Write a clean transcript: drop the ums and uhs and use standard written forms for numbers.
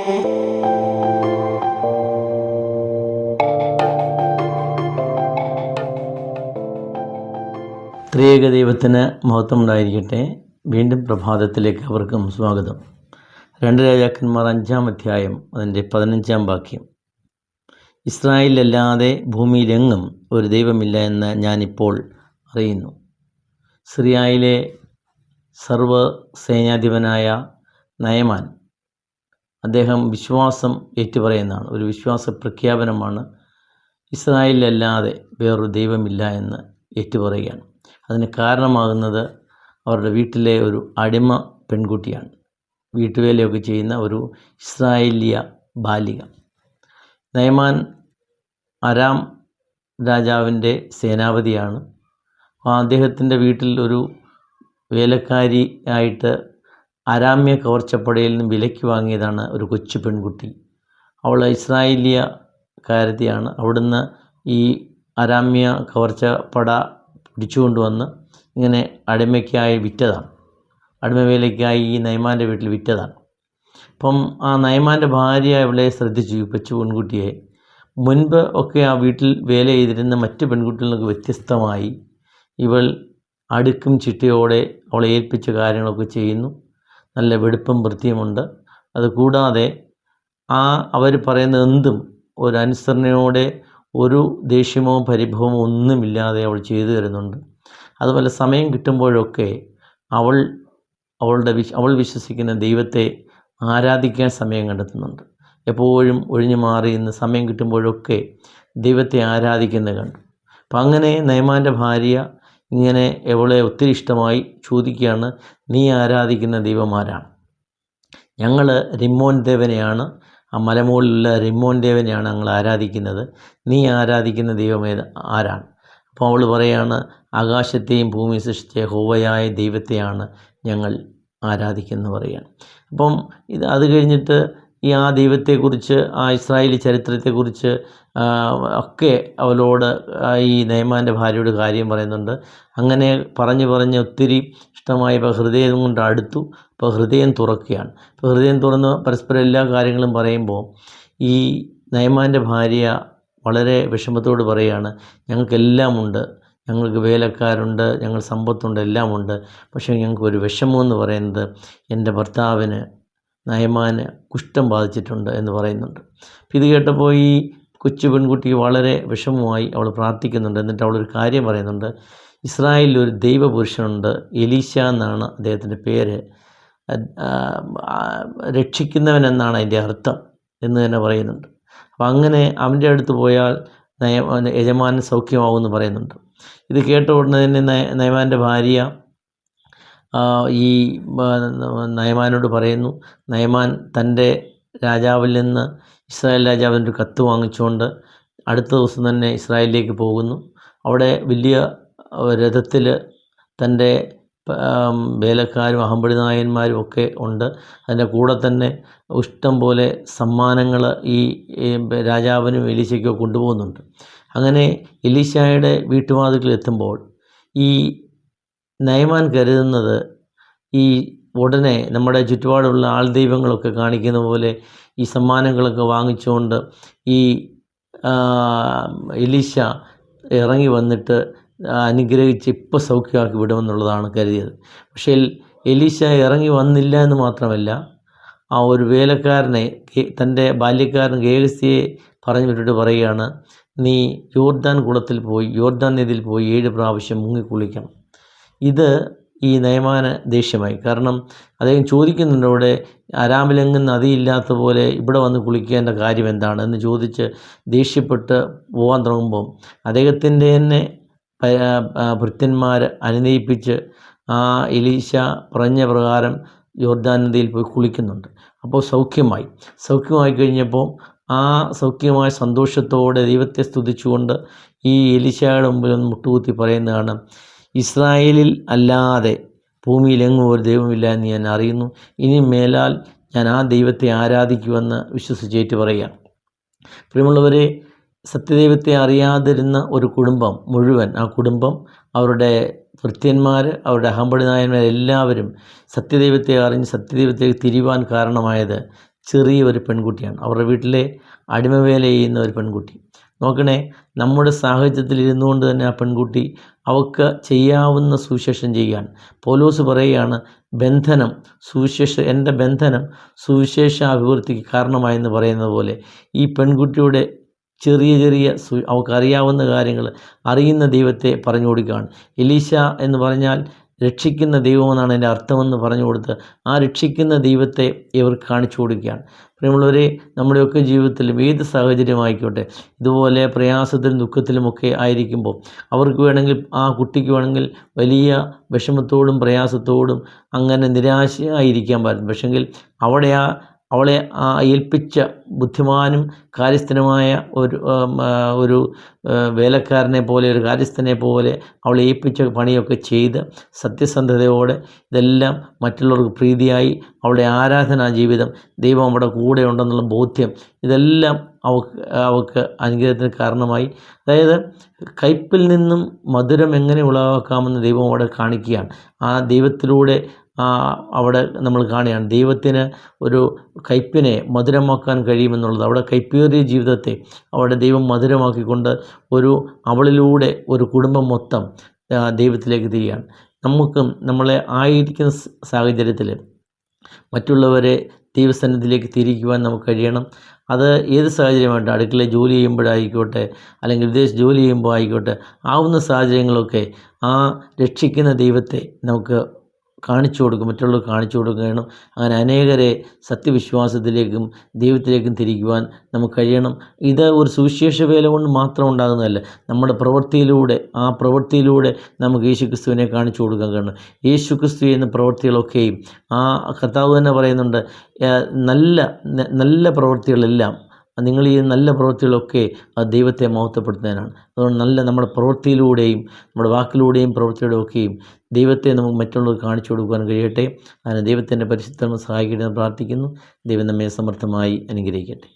ത്രിയേക ദൈവത്തിന് മഹത്വം ഉണ്ടായിരിക്കട്ടെ. വീണ്ടും പ്രഭാതത്തിലേക്ക് അവർക്കും സ്വാഗതം. 2 രാജാക്കന്മാർ 5-ാം അധ്യായം അതിൻ്റെ 15-ാം വാക്യം. ഇസ്രായേലിലല്ലാതെ ഭൂമിയിലെങ്ങും ഒരു ദൈവമില്ല എന്ന് ഞാനിപ്പോൾ അറിയുന്നു. സിറിയയിലെ സർവ്വസൈന്യാധിപനായ നയമാൻ, അദ്ദേഹം വിശ്വാസം ഏറ്റുപറയുന്നതാണ്. ഒരു വിശ്വാസ പ്രഖ്യാപനമാണ്. ഇസ്രായേലിലല്ലാതെ വേറൊരു ദൈവമില്ല എന്ന് ഏറ്റുപറയുകയാണ്. അതിന് കാരണമാകുന്നത് അവരുടെ വീട്ടിലെ ഒരു അടിമ പെൺകുട്ടിയാണ്. വീട്ടുവേലയൊക്കെ ചെയ്യുന്ന ഒരു ഇസ്രായേലിയ ബാലിക. നയമാൻ അരാം രാജാവിൻ്റെ സേനാപതിയാണ്. അദ്ദേഹത്തിൻ്റെ വീട്ടിൽ ഒരു വേലക്കാരി ആയിട്ട് അരാമ്യ കവർച്ചപ്പടയിൽ നിന്ന് വിലയ്ക്ക് വാങ്ങിയതാണ് ഒരു കൊച്ചു പെൺകുട്ടി. അവൾ ഇസ്രായേലിയക്കാരത്തിയാണ്. അവിടുന്ന് ഈ അരാമ്യ കവർച്ചപ്പട പിടിച്ചുകൊണ്ടുവന്ന് ഇങ്ങനെ അടിമയ്ക്കായി വിറ്റതാണ്. അടിമവേലയ്ക്കായി ഈ നയമാൻ്റെ വീട്ടിൽ വിറ്റതാണ്. അപ്പം ആ നയമാൻ്റെ ഭാര്യ ഇവളെ ശ്രദ്ധിച്ചു, ഈ കൊച്ചു പെൺകുട്ടിയെ. മുൻപ് ഒക്കെ ആ വീട്ടിൽ വേല ചെയ്തിരുന്ന മറ്റ് പെൺകുട്ടികളിൽ നിന്നൊക്കെ വ്യത്യസ്തമായി ഇവൾ അടുക്കും ചിട്ടയോടെ അവളെ ഏൽപ്പിച്ച കാര്യങ്ങളൊക്കെ ചെയ്യുന്നു. നല്ല വെടുപ്പും വൃത്തിയുമുണ്ട്. അതുകൂടാതെ അവർ പറയുന്ന എന്തും ഒരു അനുസരണയോടെ, ഒരു ദേഷ്യമോ പരിഭവമോ ഒന്നുമില്ലാതെ അവൾ ചെയ്തു തരുന്നുണ്ട്. അതുപോലെ സമയം കിട്ടുമ്പോഴൊക്കെ അവൾ വിശ്വസിക്കുന്ന ദൈവത്തെ ആരാധിക്കാൻ സമയം കണ്ടെത്തുന്നുണ്ട്. എപ്പോഴും ഒഴിഞ്ഞു മാറി ഇന്ന് സമയം കിട്ടുമ്പോഴൊക്കെ ദൈവത്തെ ആരാധിക്കുന്നത് കണ്ടു. അപ്പം അങ്ങനെ നയമാൻ്റെ ഭാര്യ ഇങ്ങനെ അവളെ ഒത്തിരി ഇഷ്ടമായി ചോദിക്കുകയാണ്, നീ ആരാധിക്കുന്ന ദൈവം ആരാണ്? ഞങ്ങൾ റിമ്മോൻ ദേവനെയാണ്, ആ മലമുകളിലുള്ള റിമ്മോൻ ദേവനെയാണ് ഞങ്ങൾ ആരാധിക്കുന്നത്. നീ ആരാധിക്കുന്ന ദൈവം ആരാണ്? അപ്പോൾ അവൾ പറയാണ്, ആകാശത്തെയും ഭൂമി സൃഷ്ടിച്ച യഹോവയായ ദൈവത്തെയാണ് ഞങ്ങൾ ആരാധിക്കുന്നത് പറയുകയാണ്. അപ്പം അത് കഴിഞ്ഞിട്ട് ആ ദൈവത്തെക്കുറിച്ച്, ആ ഇസ്രായേലി ചരിത്രത്തെക്കുറിച്ച് ഒക്കെ അവളോട് ഈ നയമാൻ്റെ ഭാര്യയോട് കാര്യം പറയുന്നുണ്ട്. അങ്ങനെ പറഞ്ഞ് ഒത്തിരി ഇഷ്ടമായപ്പോൾ ഹൃദയം കൊണ്ട് അടുത്തു. അപ്പോൾ ഹൃദയം തുറക്കുകയാണ്. അപ്പോൾ ഹൃദയം തുറന്ന് പരസ്പരം എല്ലാ കാര്യങ്ങളും പറയുമ്പോൾ ഈ നയമാൻ്റെ ഭാര്യ വളരെ വിഷമത്തോട് പറയുകയാണ്, ഞങ്ങൾക്കെല്ലാം ഉണ്ട്, ഞങ്ങൾക്ക് വേലക്കാരുണ്ട്, ഞങ്ങൾ സമ്പത്തുണ്ട്, എല്ലാമുണ്ട്. പക്ഷേ ഞങ്ങൾക്കൊരു വിഷമമെന്ന് പറയുന്നത് എൻ്റെ ഭർത്താവിന് നയമാന് കുഷ്ഠം ബാധിച്ചിട്ടുണ്ട് എന്ന് പറയുന്നുണ്ട്. അപ്പോൾ ഇത് കേട്ടപ്പോൾ ഈ കൊച്ചു പെൺകുട്ടിക്ക് വളരെ വിഷമമായി. അവൾ പ്രാർത്ഥിക്കുന്നുണ്ട്. എന്നിട്ട് അവളൊരു കാര്യം പറയുന്നുണ്ട്. ഇസ്രായേലിൽ ഒരു ദൈവപുരുഷനുണ്ട്, എലീശ എന്നാണ് അദ്ദേഹത്തിൻ്റെ പേര്. രക്ഷിക്കുന്നവൻ എന്നാണ് അതിൻ്റെ അർത്ഥം എന്ന് തന്നെ പറയുന്നുണ്ട്. അപ്പം അങ്ങനെ അവൻ്റെ അടുത്ത് പോയാൽ യജമാനൻ സൗഖ്യമാവുമെന്ന് പറയുന്നുണ്ട്. ഇത് കേട്ട ഉടനെ തന്നെ നയമാൻ്റെ ഭാര്യ ഈ നയമാനോട് പറയുന്നു. നയമാൻ തൻ്റെ രാജാവിൽ നിന്ന്, ഇസ്രായേൽ രാജാവിൻ്റെ ഒരു കത്ത് വാങ്ങിച്ചുകൊണ്ട് അടുത്ത ദിവസം തന്നെ ഇസ്രായേലിലേക്ക് പോകുന്നു. അവിടെ വലിയ രഥത്തിൽ തൻ്റെ വേലക്കാരും അഹമ്പടി നായന്മാരും ഒക്കെ ഉണ്ട്. അതിൻ്റെ കൂടെ തന്നെ ഇഷ്ടം പോലെ സമ്മാനങ്ങൾ ഈ രാജാവിനും എലീശയ്ക്കും കൊണ്ടുപോകുന്നുണ്ട്. അങ്ങനെ എലീശയുടെ വീട്ടുവാതിൽക്കൽ എത്തുമ്പോൾ ഈ നയമാൻ കരുതുന്നത് ഈ ഉടനെ നമ്മുടെ ചുറ്റുപാടുള്ള ആൾ ദൈവങ്ങളൊക്കെ കാണിക്കുന്ന പോലെ ഈ സമ്മാനങ്ങളൊക്കെ വാങ്ങിച്ചുകൊണ്ട് ഈ എലീശ ഇറങ്ങി വന്നിട്ട് അനുഗ്രഹിച്ച് ഇപ്പോൾ സൗഖ്യമാക്കി വിടുമെന്നുള്ളതാണ് കരുതിയത്. പക്ഷേ എലീശ ഇറങ്ങി വന്നില്ല എന്ന് മാത്രമല്ല, ആ ഒരു വേലക്കാരനെ, തൻ്റെ ബാല്യക്കാരൻ ഗേഹസിയെ പറഞ്ഞു വിട്ടിട്ട് പറയുകയാണ്, നീ യോർദാൻ നദിയിൽ പോയി 7 പ്രാവശ്യം മുങ്ങിക്കുളിക്കണം. ഇത് ഈ നയമാന് ദേഷ്യമായി. കാരണം അദ്ദേഹം ചോദിക്കുന്നുണ്ട്, ഇവിടെ അരാമിലെങ്ങും നദിയില്ലാത്ത പോലെ ഇവിടെ വന്ന് കുളിക്കേണ്ട കാര്യം എന്താണ് എന്ന് ചോദിച്ച് ദേഷ്യപ്പെട്ട് പോകാൻ തുടങ്ങുമ്പോൾ അദ്ദേഹത്തിൻ്റെ തന്നെ ഭൃത്യന്മാർ അനുനയിപ്പിച്ച് ആ എലീശ പറഞ്ഞ പ്രകാരം യോർദാൻ നദിയിൽ പോയി കുളിക്കുന്നുണ്ട്. അപ്പോൾ സൗഖ്യമായി കഴിഞ്ഞപ്പോൾ ആ സൗഖ്യമായ സന്തോഷത്തോടെ ദൈവത്തെ സ്തുതിച്ചുകൊണ്ട് ഈ എലീശയുടെ മുമ്പിൽ ഒന്ന് മുട്ടുകുത്തി പറയുന്നതാണ്, ഇസ്രായേലിൽ അല്ലാതെ ഭൂമിയിലെങ്ങും ഒരു ദൈവമില്ല എന്ന് ഞാൻ അറിയുന്നു. ഇനി മേലാൽ ഞാൻ ആ ദൈവത്തെ ആരാധിക്കുമെന്ന് വിശ്വസിച്ചേറ്റ് പറയുകയാണ്. പ്രിയമുള്ളവരെ, സത്യദൈവത്തെ അറിയാതിരുന്ന ഒരു കുടുംബം മുഴുവൻ, ആ കുടുംബം, അവരുടെ ഭൃത്യന്മാർ, അവരുടെ അഹമ്പടി നായന്മാർ എല്ലാവരും സത്യദൈവത്തെ അറിഞ്ഞ് സത്യദൈവത്തേക്ക് തിരിയുവാൻ കാരണമായത് ചെറിയ ഒരു പെൺകുട്ടിയാണ്. അവരുടെ വീട്ടിലെ അടിമവേല ചെയ്യുന്ന ഒരു പെൺകുട്ടി. നോക്കണേ, നമ്മുടെ സാഹചര്യത്തിൽ ഇരുന്നുകൊണ്ട് തന്നെ ആ പെൺകുട്ടി അവൾക്ക് ചെയ്യാവുന്ന സുവിശേഷം ചെയ്യുകയാണ്. പൗലോസ് പറയുകയാണ്, എൻ്റെ ബന്ധനം സുവിശേഷ അഭിവൃദ്ധിക്ക് കാരണമായെന്ന് പറയുന്നത് പോലെ ഈ പെൺകുട്ടിയുടെ ചെറിയ ചെറിയ അവൾക്കറിയാവുന്ന കാര്യങ്ങൾ അറിയുന്ന ദൈവത്തെ പറഞ്ഞു കൊടുക്കുകയാണ്. എലീശ എന്ന് പറഞ്ഞാൽ രക്ഷിക്കുന്ന ദൈവമെന്നാണ് എൻ്റെ അർത്ഥമെന്ന് പറഞ്ഞു കൊടുത്ത് ആ രക്ഷിക്കുന്ന ദൈവത്തെ ഇവർക്ക് കാണിച്ചു കൊടുക്കുകയാണ്. പ്രിയമുള്ളവരെ, നമ്മുടെയൊക്കെ ജീവിതത്തിലും ഏത് സാഹചര്യമായിക്കോട്ടെ, ഇതുപോലെ പ്രയാസത്തിലും ദുഃഖത്തിലുമൊക്കെ ആയിരിക്കുമ്പോൾ അവർക്ക് വേണമെങ്കിൽ, ആ കുട്ടിക്ക് വേണമെങ്കിൽ വലിയ വിഷമത്തോടും പ്രയാസത്തോടും അങ്ങനെ നിരാശയായിരിക്കാൻ പറ്റും. പക്ഷെങ്കിൽ അവളെ ഏൽപ്പിച്ച ബുദ്ധിമാനും കാര്യസ്ഥനുമായ ഒരു വേലക്കാരനെ പോലെ, ഒരു കാര്യസ്ഥനെ പോലെ അവളെ ഏൽപ്പിച്ച പണിയൊക്കെ ചെയ്ത് സത്യസന്ധതയോടെ ഇതെല്ലാം മറ്റുള്ളവർക്ക് പ്രീതിയായി അവളുടെ ആരാധനാ ജീവിതം, ദൈവം അവിടെ കൂടെ ഉണ്ടെന്നുള്ള ബോധ്യം, ഇതെല്ലാം അവൾക്ക് അനുഗ്രഹത്തിന് കാരണമായി. അതായത് കയ്പിൽ നിന്നും മധുരം എങ്ങനെ ഉളവാക്കാമെന്ന് ദൈവം അവിടെ കാണിക്കുകയാണ്. ആ ദൈവത്തിലൂടെ അവിടെ നമ്മൾ കാണുകയാണ്, ദൈവത്തിന് ഒരു കയ്പിനെ മധുരമാക്കാൻ കഴിയുമെന്നുള്ളത്. അവിടെ കയ്പേറിയ ജീവിതത്തെ അവിടെ ദൈവം മധുരമാക്കിക്കൊണ്ട് അവളിലൂടെ ഒരു കുടുംബം മൊത്തം ദൈവത്തിലേക്ക് തിരിയാണ്. നമുക്കും നമ്മളെ ആയിരിക്കുന്ന സാഹചര്യത്തിൽ മറ്റുള്ളവരെ ദൈവസന്നിധിയിലേക്ക് തിരിക്കുവാൻ നമുക്ക് കഴിയണം. അത് ഏത് സാഹചര്യമായിട്ട്, അടുക്കളയിൽ ജോലി ചെയ്യുമ്പോഴായിക്കോട്ടെ, അല്ലെങ്കിൽ വിദേശ ജോലി ചെയ്യുമ്പോൾ ആയിക്കോട്ടെ, ആവുന്ന സാഹചര്യങ്ങളൊക്കെ ആ രക്ഷിക്കുന്ന ദൈവത്തെ നമുക്ക് കാണിച്ചു കൊടുക്കും, മറ്റുള്ളവർക്ക് കാണിച്ചു കൊടുക്കണം. അങ്ങനെ അനേകരെ സത്യവിശ്വാസത്തിലേക്കും ദൈവത്തിലേക്കും തിരിക്കുവാൻ നമുക്ക് കഴിയണം. ഇത് ഒരു സുവിശേഷ വേല കൊണ്ട് മാത്രം ഉണ്ടാകുന്നതല്ല, നമ്മുടെ പ്രവൃത്തിയിലൂടെ നമുക്ക് യേശുക്രിസ്തുവിനെ കാണിച്ചു കൊടുക്കാൻ കഴിയണം. യേശുക്രിസ്തു എന്ന പ്രവൃത്തികളൊക്കെയും കർത്താവ് തന്നെ പറയുന്നുണ്ട്, നല്ല പ്രവൃത്തികളെല്ലാം, നിങ്ങൾ ഈ നല്ല പ്രവൃത്തികളൊക്കെ ദൈവത്തെ മഹത്വപ്പെടുത്തുന്നതിനാണ്. അതുകൊണ്ട് നമ്മുടെ പ്രവൃത്തിയിലൂടെയും നമ്മുടെ വാക്കിലൂടെയും പ്രവൃത്തിയിലൂടെയും ഒക്കെയും ദൈവത്തെ നമുക്ക് മറ്റുള്ളവർക്ക് കാണിച്ചു കൊടുക്കുവാൻ കഴിയട്ടെ. അങ്ങനെ ദൈവത്തിൻ്റെ പരിശുദ്ധ സഹായിക്കട്ടെ എന്ന് പ്രാർത്ഥിക്കുന്നു. ദൈവം നമ്മെ സമർത്ഥമായി അനുഗ്രഹിക്കട്ടെ.